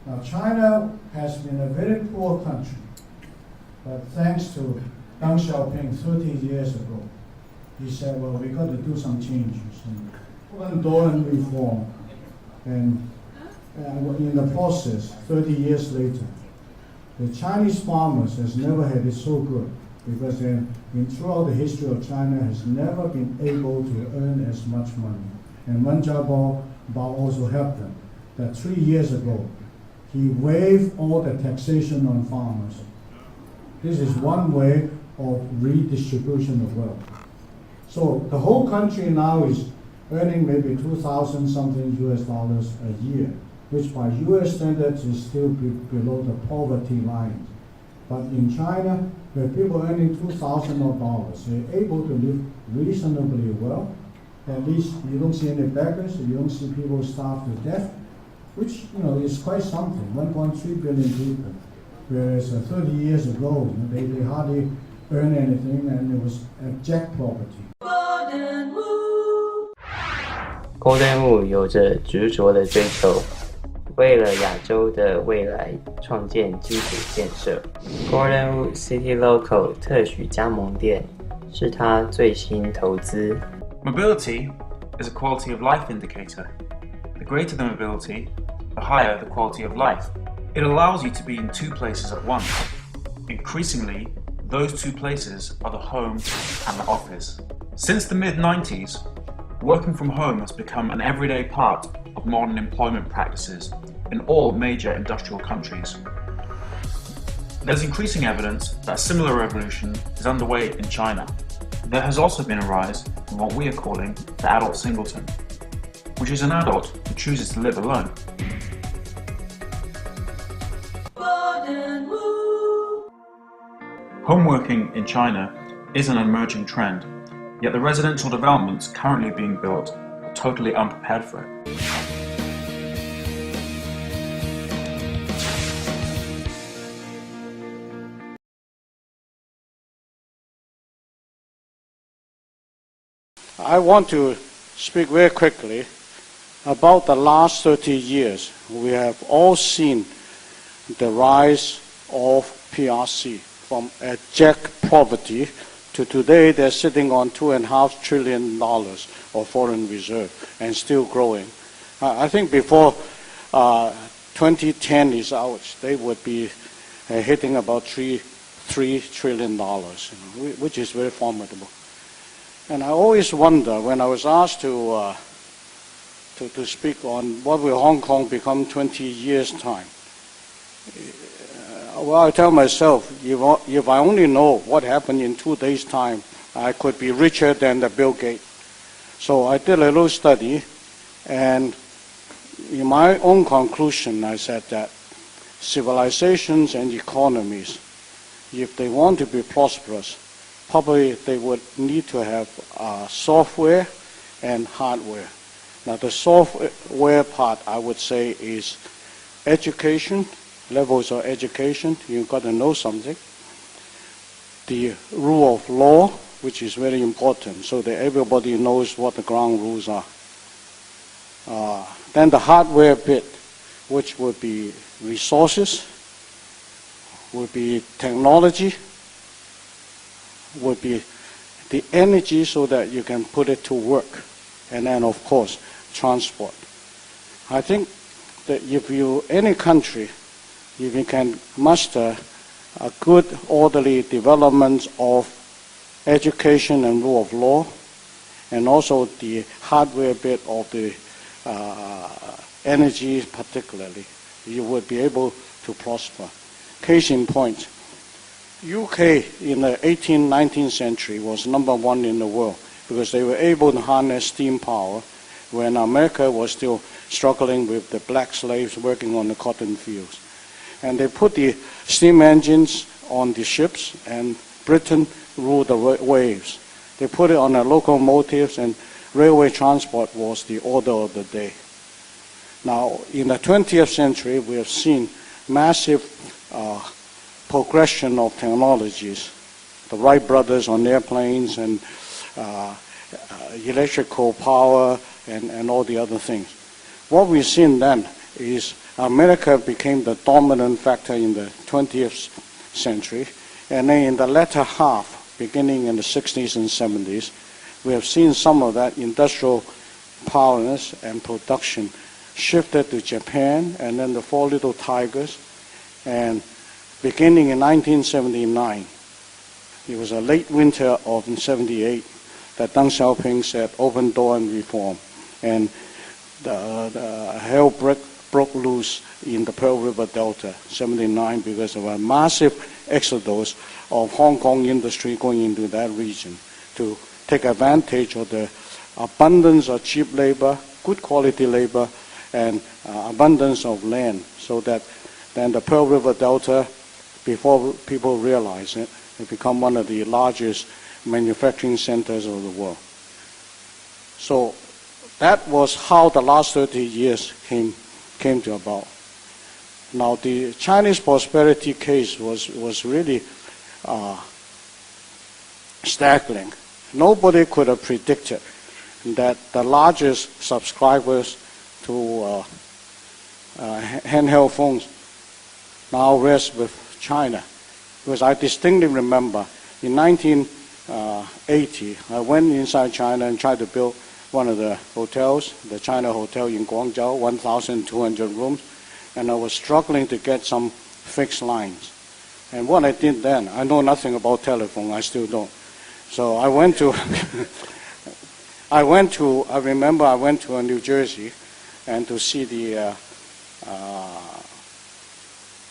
Now, China has been a very poor country, but thanks to Deng Xiaoping 30 years ago, he said, well, we got to do some changes and underwent reform. And in the process, 30 years later, the Chinese farmers has never had it so good because throughout the history of China has never been able to earn as much money. And Wen Jiabao also helped them. That 3 years ago, he waived all the taxation on farmers. This is one way of redistribution of wealth. So the whole country now is earning maybe 2,000 something US dollars a year, which by US standards is still below the poverty line. But in China, where people earning $2,000, they're able to live reasonably well. At least you don't see any beggars, you don't see people starve to death, which is quite something. 1.3 billion people, whereas 30 years ago they hardly earn anything, and it was abject poverty. Golden Wu 有着执着的追求，为了亚洲的未来创建基础建设。Golden Wu City Local 特许加盟店是他最新投资。Mobility is a quality of life indicator. The greater the mobility, the higher the quality of life. It allows you to be in two places at once. Increasingly, those two places are the home and the office. Since the mid-90s, working from home has become an everyday part of modern employment practices in all major industrial countries. There's increasing evidence that a similar revolution is underway in China. There has also been a rise in what we are calling the adult singleton, which is an adult who chooses to live alone. Homeworking in China is an emerging trend, yet the residential developments currently being built are totally unprepared for it. I want to speak very quickly about the last 30 years. We have all seen the rise of PRC from abject poverty to today they're sitting on $2.5 trillion of foreign reserve and still growing. I think before 2010 is out, they would be hitting about $3 trillion, which is very formidable. And I always wonder, when I was asked to speak on what will Hong Kong become 20 years' time, well, I tell myself, if I only know what happened in 2 days' time, I could be richer than the Bill Gates. So I did a little study, and in my own conclusion, I said that civilizations and economies, if they want to be prosperous, probably they would need to have software and hardware. Now the software part, I would say, is education, levels of education. You've got to know something. The rule of law, which is very important, so that everybody knows what the ground rules are. Then the hardware bit, which would be resources, would be technology, would be the energy so that you can put it to work, and then of course transport. I think that any country, if you can muster a good orderly development of education and rule of law, and also the hardware bit of the energy particularly, you would be able to prosper. Case in point, UK in the 18th, 19th century was #1 in the world because they were able to harness steam power when America was still struggling with the black slaves working on the cotton fields. And they put the steam engines on the ships, and Britain ruled the waves. They put it on the locomotives, and railway transport was the order of the day. Now, in the 20th century, we have seen massive progression of technologies. The Wright brothers on airplanes and electrical power and all the other things. What we've seen then is America became the dominant factor in the 20th century. And then in the latter half, beginning in the 60s and 70s, we have seen some of that industrial powerness and production shifted to Japan and then the Four Little Tigers. And beginning in 1979, it was a late winter of 78 that Deng Xiaoping said open door and reform. And the hell broke loose in the Pearl River Delta, 79, because of a massive exodus of Hong Kong industry going into that region to take advantage of the abundance of cheap labor, good quality labor, and abundance of land, so that then the Pearl River Delta, before people realize it, it become one of the largest manufacturing centers of the world. So that was how the last 30 years came to about. Now the Chinese prosperity case was really staggering. Nobody could have predicted that the largest subscribers to handheld phones now rest with China. Because I distinctly remember in 1980, I went inside China and tried to build one of the hotels, the China Hotel in Guangzhou, 1,200 rooms, and I was struggling to get some fixed lines. And what I did then, I know nothing about telephone, I still don't. So I went to, I remember I went to New Jersey and to see the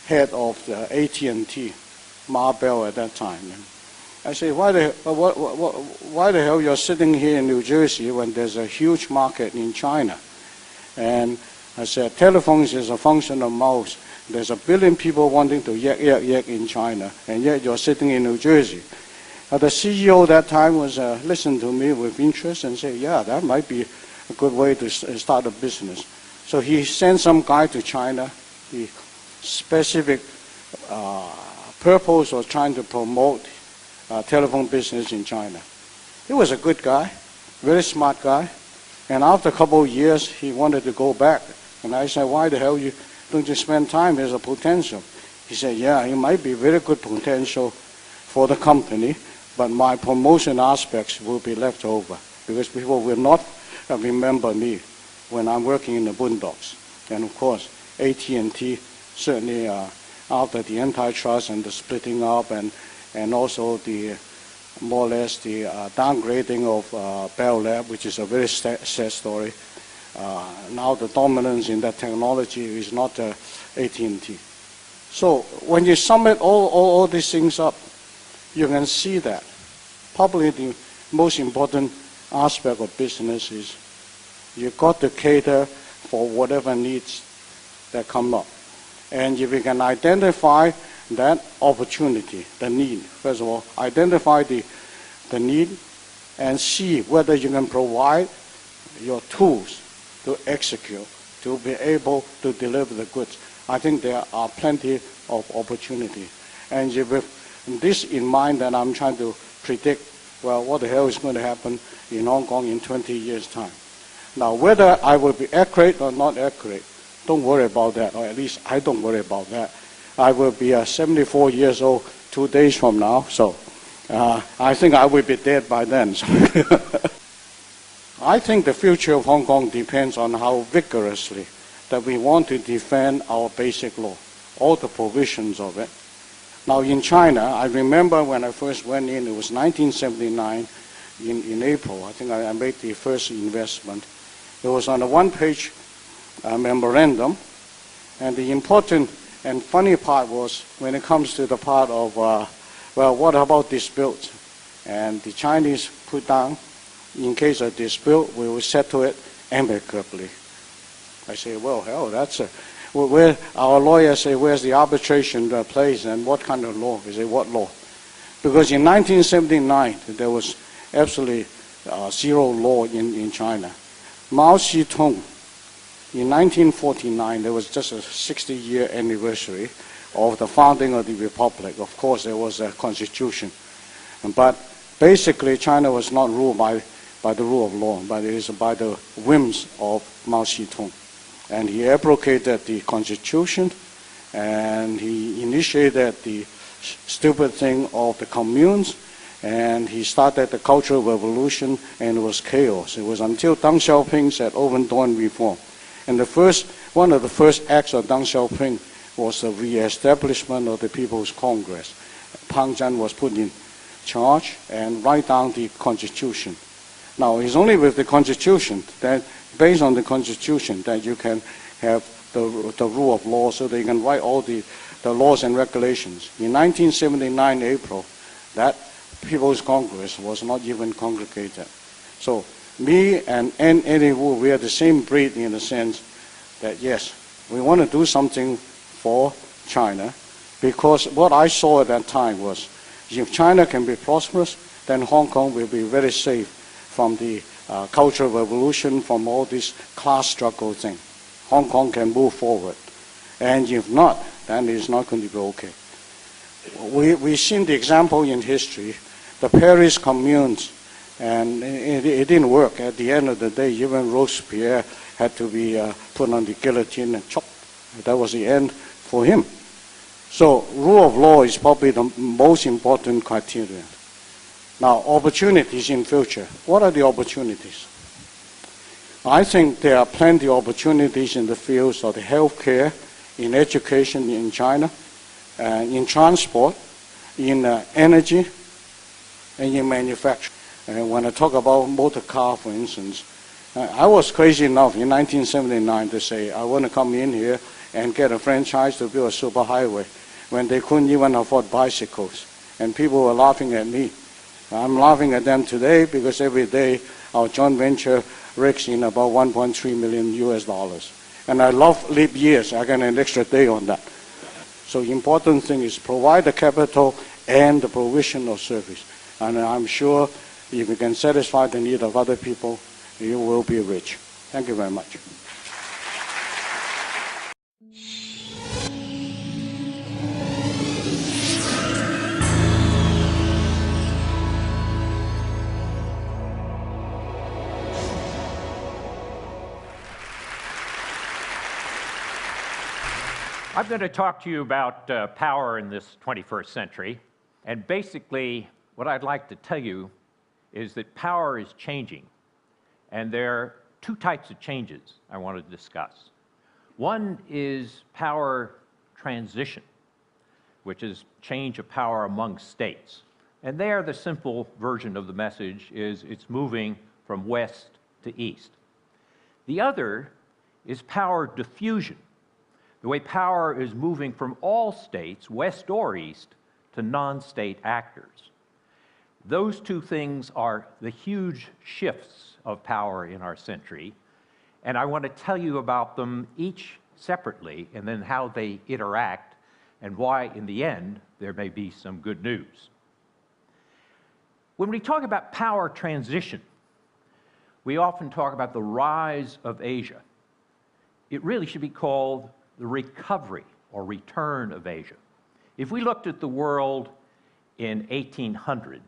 head of the AT&T, Ma Bell at that time. And I said, why the hell you're sitting here in New Jersey when there's a huge market in China? And I said, telephones is a function of mouse. There's 1 billion people wanting to yak in China, and yet you're sitting in New Jersey. The CEO that time was listened to me with interest and said, yeah, that might be a good way to start a business. So he sent some guy to China. The specific purpose was trying to promote telephone business in China. He was a good guy, very smart guy. And after a couple of years, he wanted to go back. And I said, why the hell don't you spend time? There's a potential. He said, yeah, it might be very good potential for the company, but my promotion aspects will be left over because people will not remember me when I'm working in the boondocks. And of course, AT&T certainly after the antitrust and the splitting up and also the more or less the downgrading of Bell Lab, which is a very sad story. Now the dominance in that technology is not AT&T. So when you sum it all these things up, you can see that probably the most important aspect of business is you've got to cater for whatever needs that come up. And if you can identify that opportunity, the need, first of all, identify the need and see whether you can provide your tools to execute, to be able to deliver the goods. I think there are plenty of opportunity. And with this in mind, then I'm trying to predict, well, what the hell is going to happen in Hong Kong in 20 years' time. Now, whether I will be accurate or not accurate, don't worry about that, or at least I don't worry about that. I will be 74 years old 2 days from now, so I think I will be dead by then. I think the future of Hong Kong depends on how vigorously that we want to defend our basic law, all the provisions of it. Now in China, I remember when I first went in, it was 1979, in April, I think I made the first investment. It was on a one-page memorandum, and the important and funny part was when it comes to the part of, well, what about disputes? And the Chinese put down, in case of dispute, we will settle it amicably. I say, well, hell, that's where our lawyers say, where's the arbitration place and what kind of law? They say, what law? Because in 1979, there was absolutely zero law in China. Mao Zedong, in 1949, there was just a 60-year anniversary of the founding of the Republic. Of course, there was a constitution. But basically, China was not ruled by the rule of law, but it is by the whims of Mao Zedong. and he abrogated the constitution, and he initiated the stupid thing of the communes, and he started the Cultural Revolution, and it was chaos. It was until Deng Xiaoping said open door and reform. And one of the first acts of Deng Xiaoping was the re-establishment of the People's Congress. Pang Zhan was put in charge and write down the constitution. Now, it's only with the constitution, that based on the constitution, that you can have the rule of law, so they can write all the laws and regulations. In 1979 April, that People's Congress was not even congregated. So me and Eddie Wu, we are the same breed in the sense that, yes, we want to do something for China, because what I saw at that time was, if China can be prosperous, then Hong Kong will be very safe from the Cultural Revolution, from all this class struggle thing. Hong Kong can move forward. And if not, then it's not going to be okay. We've seen the example in history, the Paris communes, and it didn't work. At the end of the day, even Robespierre had to be put on the guillotine and chopped. That was the end for him. So rule of law is probably the most important criterion. Now, opportunities in future. What are the opportunities? I think there are plenty of opportunities in the fields of the healthcare, in education in China, in transport, in energy, and in manufacturing. And when I talk about motor car, for instance, I was crazy enough in 1979 to say, I want to come in here and get a franchise to build a superhighway, when they couldn't even afford bicycles. And people were laughing at me. I'm laughing at them today because every day our joint venture rakes in about 1.3 million US dollars. And I love leap years. I get an extra day on that. So the important thing is provide the capital and the provision of service. And I'm sure if you can satisfy the need of other people, you will be rich. Thank you very much. I'm going to talk to you about power in this 21st century. And basically, what I'd like to tell you is that power is changing. And there are two types of changes I want to discuss. One is power transition, which is change of power among states. And there, the simple version of the message is it's moving from west to east. The other is power diffusion, the way power is moving from all states, west or east, to non-state actors. Those two things are the huge shifts of power in our century, and I want to tell you about them each separately, and then how they interact, and why, in the end, there may be some good news. When we talk about power transition, we often talk about the rise of Asia. It really should be called the recovery or return of Asia. If we looked at the world in 1800,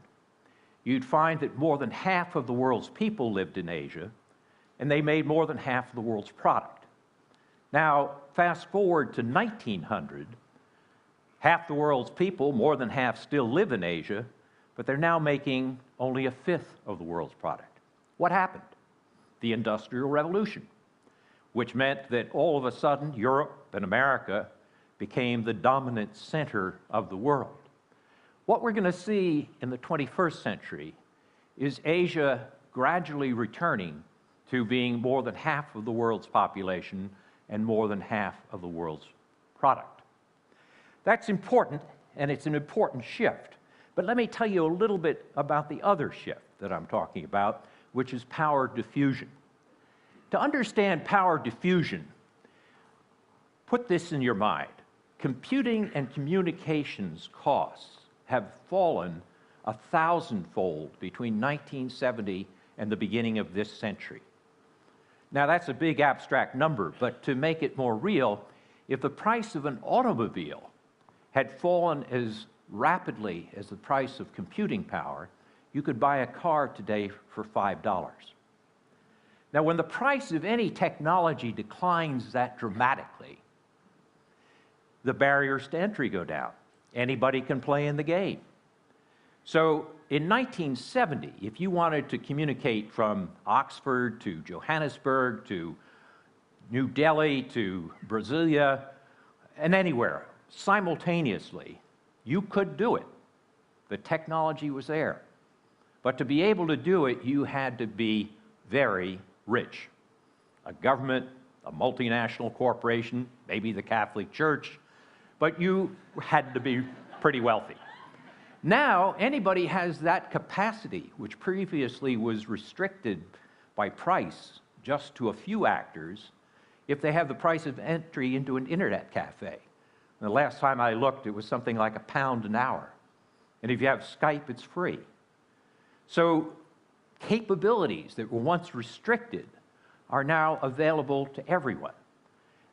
you'd find that more than half of the world's people lived in Asia, and they made more than half of the world's product. Now, fast forward to 1900, half the world's people, more than half, still live in Asia, but they're now making only a fifth of the world's product. What happened? The Industrial Revolution, which meant that all of a sudden Europe and America became the dominant center of the world. What we're going to see in the 21st century is Asia gradually returning to being more than half of the world's population and more than half of the world's product. That's important, and it's an important shift. But let me tell you a little bit about the other shift that I'm talking about, which is power diffusion. To understand power diffusion, put this in your mind. Computing and communications costs have fallen 1,000-fold between 1970 and the beginning of this century. Now, that's a big abstract number, but to make it more real, if the price of an automobile had fallen as rapidly as the price of computing power, you could buy a car today for $5. Now, when the price of any technology declines that dramatically, the barriers to entry go down. Anybody can play in the game. So in 1970, if you wanted to communicate from Oxford to Johannesburg to New Delhi to Brasilia and anywhere simultaneously, you could do it. The technology was there. But to be able to do it, you had to be very rich. A government, a multinational corporation, maybe the Catholic Church, but you had to be pretty wealthy. Now, anybody has that capacity, which previously was restricted by price just to a few actors, if they have the price of entry into an internet cafe. And the last time I looked, it was something like £1 an hour. And if you have Skype, it's free. So capabilities that were once restricted are now available to everyone.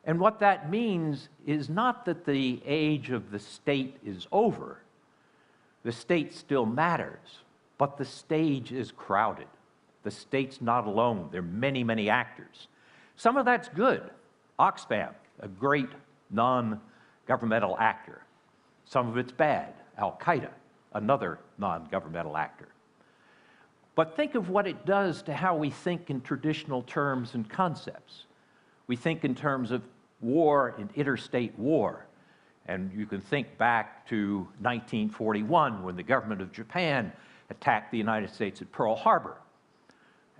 And what that means is not that the age of the state is over. The state still matters, but the stage is crowded. The state's not alone. There are many, many actors. Some of that's good. Oxfam, a great non-governmental actor. Some of it's bad. Al-Qaeda, another non-governmental actor. But think of what it does to how we think in traditional terms and concepts. We think in terms of war and interstate war. And you can think back to 1941 when the government of Japan attacked the United States at Pearl Harbor.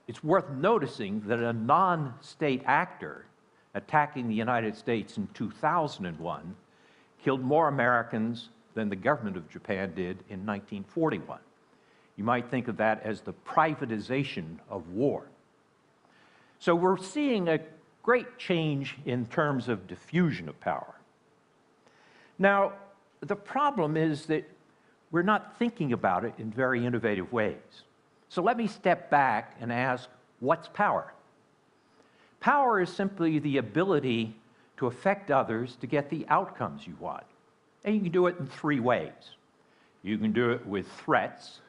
It's worth noticing that a non-state actor attacking the United States in 2001 killed more Americans than the government of Japan did in 1941. You might think of that as the privatization of war. So we're seeing a great change in terms of diffusion of power. Now, the problem is that we're not thinking about it in very innovative ways. So let me step back and ask, what's power? Power is simply the ability to affect others to get the outcomes you want. And you can do it in three ways. You can do it with threats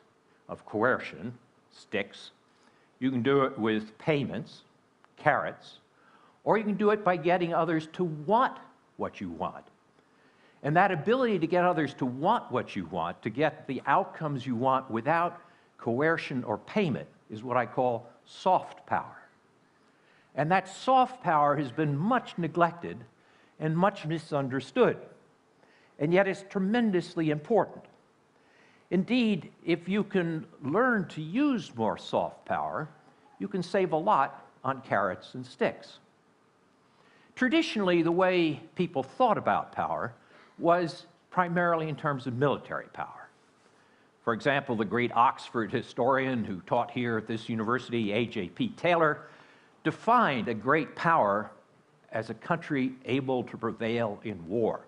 of coercion, sticks. You can do it with payments, carrots. Or you can do it by getting others to want what you want. And that ability to get others to want what you want, to get the outcomes you want without coercion or payment, is what I call soft power. And that soft power has been much neglected and much misunderstood. And yet it's tremendously important. Indeed, if you can learn to use more soft power, you can save a lot on carrots and sticks. Traditionally, the way people thought about power was primarily in terms of military power. For example, the great Oxford historian who taught here at this university, A.J.P. Taylor, defined a great power as a country able to prevail in war.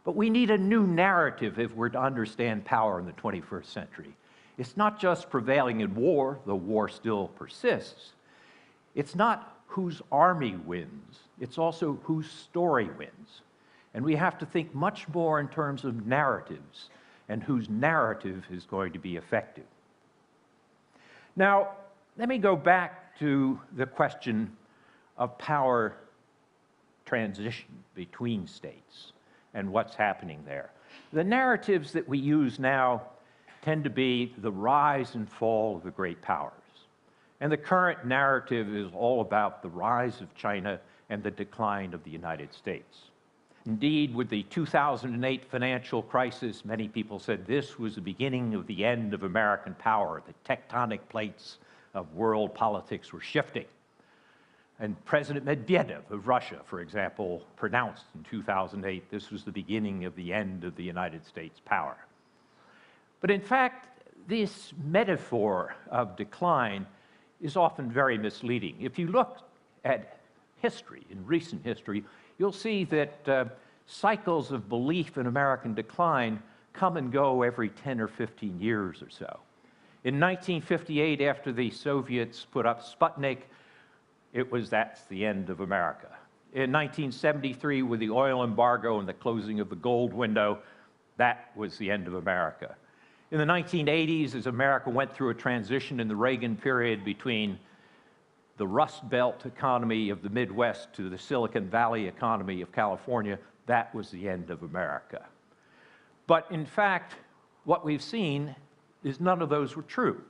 But we need a new narrative if we're to understand power in the 21st century. It's not just prevailing in war, though war still persists. It's not whose army wins, it's also whose story wins. And we have to think much more in terms of narratives and whose narrative is going to be effective. Now, let me go back to the question of power transition between states and what's happening there. The narratives that we use now tend to be the rise and fall of the great powers. And the current narrative is all about the rise of China and the decline of the United States. Indeed, with the 2008 financial crisis, many people said this was the beginning of the end of American power. The tectonic plates of world politics were shifting. And President Medvedev of Russia, for example, pronounced in 2008 this was the beginning of the end of the United States power. But in fact, this metaphor of decline is often very misleading. If you look at history, in recent history, you'll see that cycles of belief in American decline come and go every 10 or 15 years or so. In 1958, after the Soviets put up Sputnik, that's the end of America. In 1973, with the oil embargo and the closing of the gold window, that was the end of America. In the 1980s, as America went through a transition in the Reagan period between the Rust Belt economy of the Midwest to the Silicon Valley economy of California, that was the end of America. But in fact, what we've seen is none of those were true.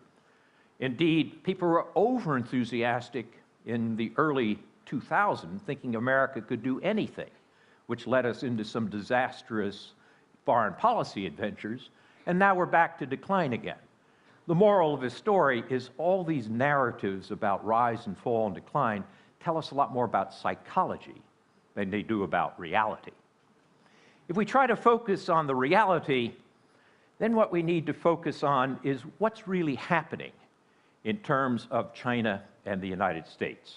Indeed, people were overenthusiastic in the early 2000s, thinking America could do anything, which led us into some disastrous foreign policy adventures, and now we're back to decline again. The moral of this story is all these narratives about rise and fall and decline tell us a lot more about psychology than they do about reality. If we try to focus on the reality, then what we need to focus on is what's really happening in terms of China and the United States.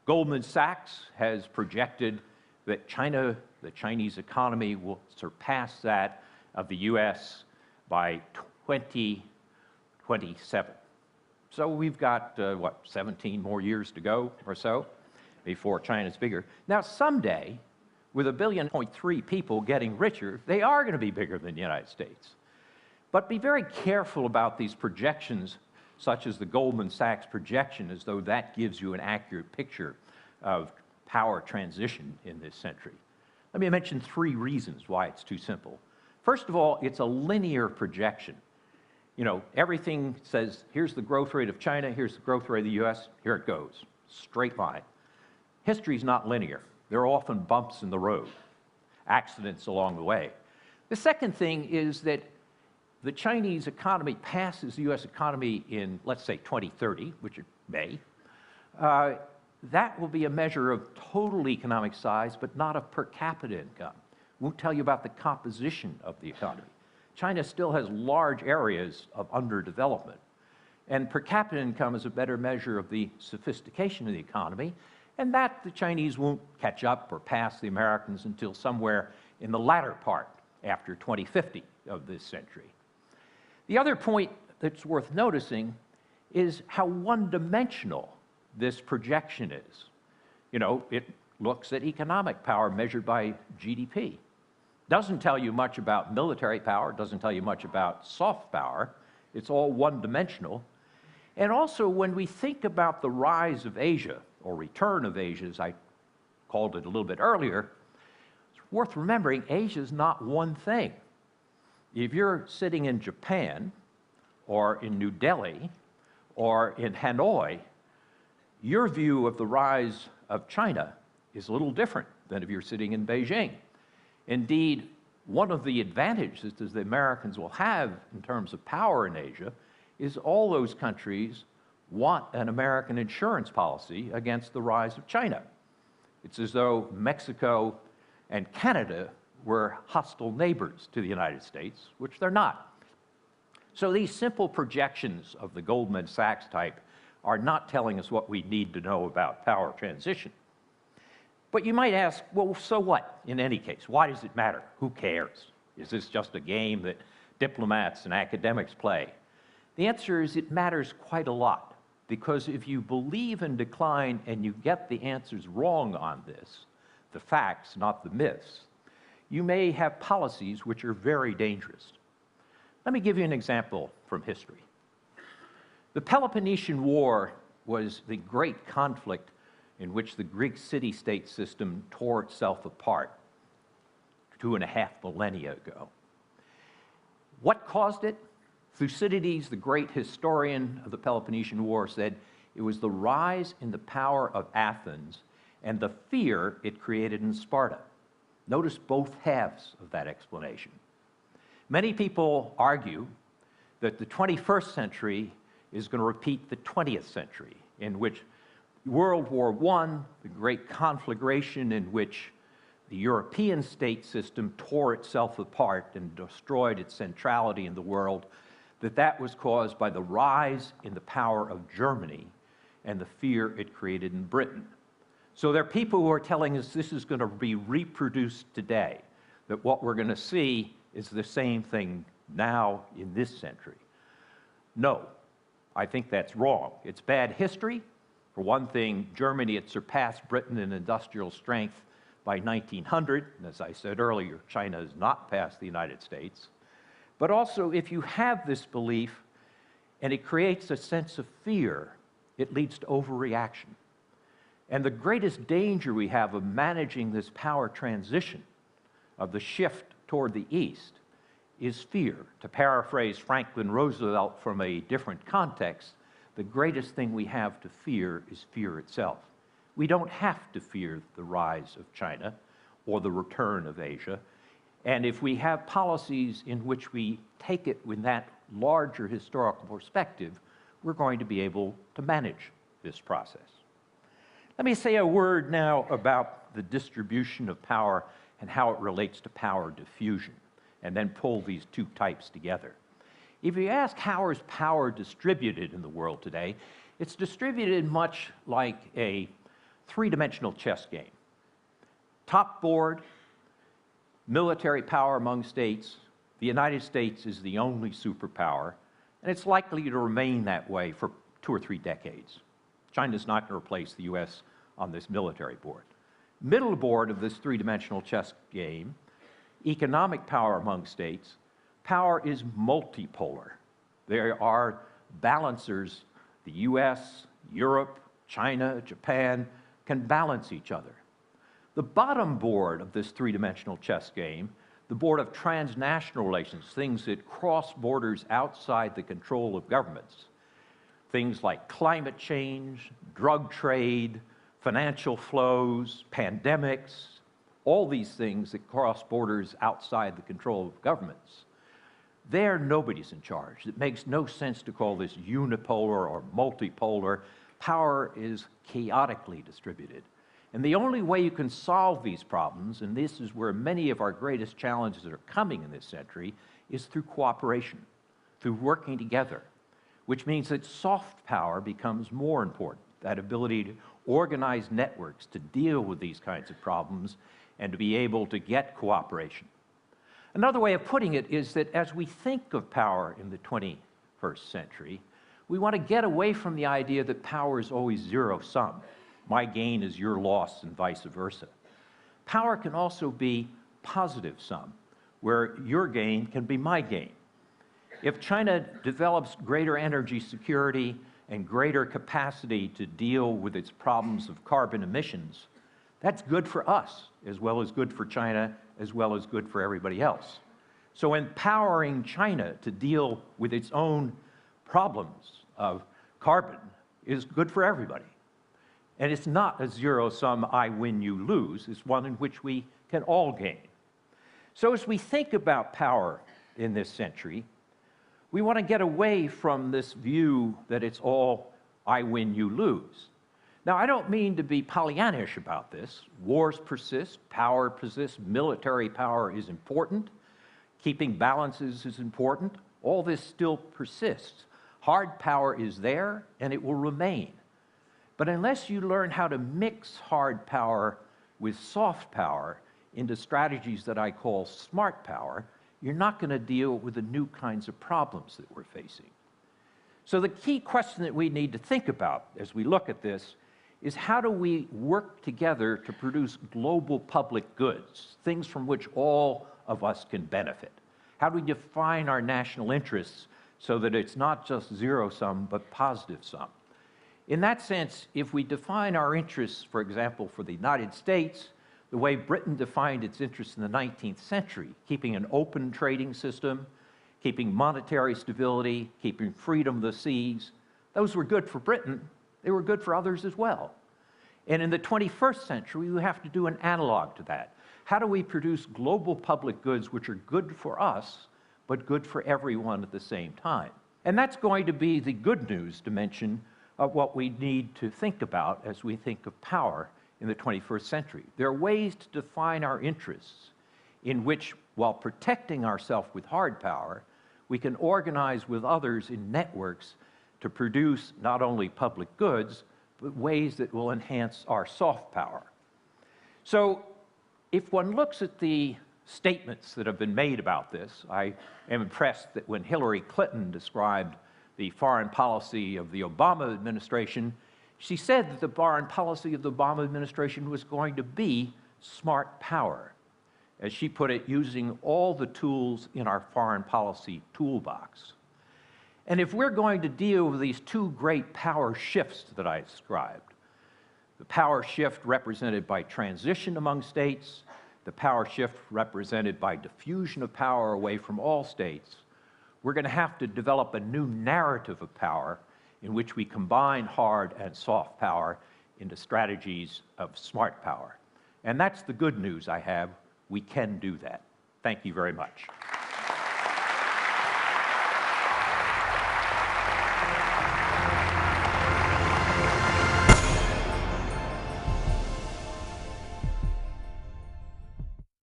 Goldman Sachs has projected that China, the Chinese economy, will surpass that of the US by 2027. So we've got, 17 more years to go or so before China's bigger. Now, someday, with 1.3 billion people getting richer, they are going to be bigger than the United States. But be very careful about these projections, such as the Goldman Sachs projection, as though that gives you an accurate picture of power transition in this century. Let me mention 3 reasons why it's too simple. First of all, it's a linear projection. You know, everything says, here's the growth rate of China, here's the growth rate of the US, here it goes, straight line. History's not linear. There are often bumps in the road, accidents along the way. The second thing is that the Chinese economy passes the US economy in, let's say, 2030, which it may. That will be a measure of total economic size, but not of per capita income. Won't tell you about the composition of the economy. China still has large areas of underdevelopment, and per capita income is a better measure of the sophistication of the economy, and that the Chinese won't catch up or pass the Americans until somewhere in the latter part, after 2050 of this century. The other point that's worth noticing is how one-dimensional this projection is. You know, it looks at economic power measured by GDP. Doesn't tell you much about military power, doesn't tell you much about soft power. It's all one-dimensional. And also, when we think about the rise of Asia, or return of Asia, as I called it a little bit earlier, it's worth remembering Asia is not one thing. If you're sitting in Japan, or in New Delhi, or in Hanoi, your view of the rise of China is a little different than if you're sitting in Beijing. Indeed, one of the advantages that the Americans will have in terms of power in Asia is all those countries want an American insurance policy against the rise of China. It's as though Mexico and Canada were hostile neighbors to the United States, which they're not. So these simple projections of the Goldman Sachs type are not telling us what we need to know about power transition. But you might ask, well, so what in any case? Why does it matter? Who cares? Is this just a game that diplomats and academics play? The answer is it matters quite a lot, because if you believe in decline and you get the answers wrong on this, the facts, not the myths, you may have policies which are very dangerous. Let me give you an example from history. The Peloponnesian War was the great conflict in which the Greek city-state system tore itself apart 2.5 millennia ago. What caused it? Thucydides, the great historian of the Peloponnesian War, said it was the rise in the power of Athens and the fear it created in Sparta. Notice both halves of that explanation. Many people argue that the 21st century is going to repeat the 20th century, in which World War I, the great conflagration in which the European state system tore itself apart and destroyed its centrality in the world, that was caused by the rise in the power of Germany and the fear it created in Britain. So there are people who are telling us this is going to be reproduced today, that what we're going to see is the same thing now in this century. No, I think that's wrong. It's bad history. For one thing, Germany had surpassed Britain in industrial strength by 1900, and as I said earlier, China has not passed the United States. But also, if you have this belief and it creates a sense of fear, it leads to overreaction. And the greatest danger we have of managing this power transition, of the shift toward the East, is fear. To paraphrase Franklin Roosevelt from a different context, the greatest thing we have to fear is fear itself. We don't have to fear the rise of China or the return of Asia. And if we have policies in which we take it with that larger historical perspective, we're going to be able to manage this process. Let me say a word now about the distribution of power and how it relates to power diffusion, and then pull these two types together. If you ask how is power distributed in the world today, it's distributed much like a three-dimensional chess game. Top board, military power among states. The United States is the only superpower, and it's likely to remain that way for 2 or 3 decades. China's not going to replace the US on this military board. Middle board of this three-dimensional chess game, economic power among states, power is multipolar. There are balancers. The US, Europe, China, Japan can balance each other. The bottom board of this three-dimensional chess game, the board of transnational relations, things that cross borders outside the control of governments, things like climate change, drug trade, financial flows, pandemics, all these things that cross borders outside the control of governments. There, nobody's in charge. It makes no sense to call this unipolar or multipolar. Power is chaotically distributed. And the only way you can solve these problems, and this is where many of our greatest challenges are coming in this century, is through cooperation, through working together, which means that soft power becomes more important, that ability to organize networks to deal with these kinds of problems and to be able to get cooperation. Another way of putting it is that as we think of power in the 21st century, we want to get away from the idea that power is always zero-sum. My gain is your loss and vice versa. Power can also be positive sum, where your gain can be my gain. If China develops greater energy security and greater capacity to deal with its problems of carbon emissions, that's good for us, as well as good for China, as well as good for everybody else. So empowering China to deal with its own problems of carbon is good for everybody. And it's not a zero-sum, I win, you lose. It's one in which we can all gain. So as we think about power in this century, we want to get away from this view that it's all I win, you lose. Now, I don't mean to be Pollyannish about this. Wars persist, power persists, military power is important, keeping balances is important. All this still persists. Hard power is there, and it will remain. But unless you learn how to mix hard power with soft power into strategies that I call smart power, you're not going to deal with the new kinds of problems that we're facing. So the key question that we need to think about as we look at this is how do we work together to produce global public goods, things from which all of us can benefit? How do we define our national interests so that it's not just zero-sum, but positive-sum? In that sense, if we define our interests, for example, for the United States, the way Britain defined its interests in the 19th century, keeping an open trading system, keeping monetary stability, keeping freedom of the seas, those were good for Britain. They were good for others as well. And in the 21st century, we have to do an analog to that. How do we produce global public goods which are good for us, but good for everyone at the same time? And that's going to be the good news dimension of what we need to think about as we think of power in the 21st century. There are ways to define our interests in which, while protecting ourselves with hard power, we can organize with others in networks to produce not only public goods, but ways that will enhance our soft power. So if one looks at the statements that have been made about this, I am impressed that when Hillary Clinton described the foreign policy of the Obama administration, she said that the foreign policy of the Obama administration was going to be smart power. As she put it, using all the tools in our foreign policy toolbox. And if we're going to deal with these two great power shifts that I described, the power shift represented by transition among states, the power shift represented by diffusion of power away from all states, we're going to have to develop a new narrative of power in which we combine hard and soft power into strategies of smart power. And that's the good news I have. We can do that. Thank you very much.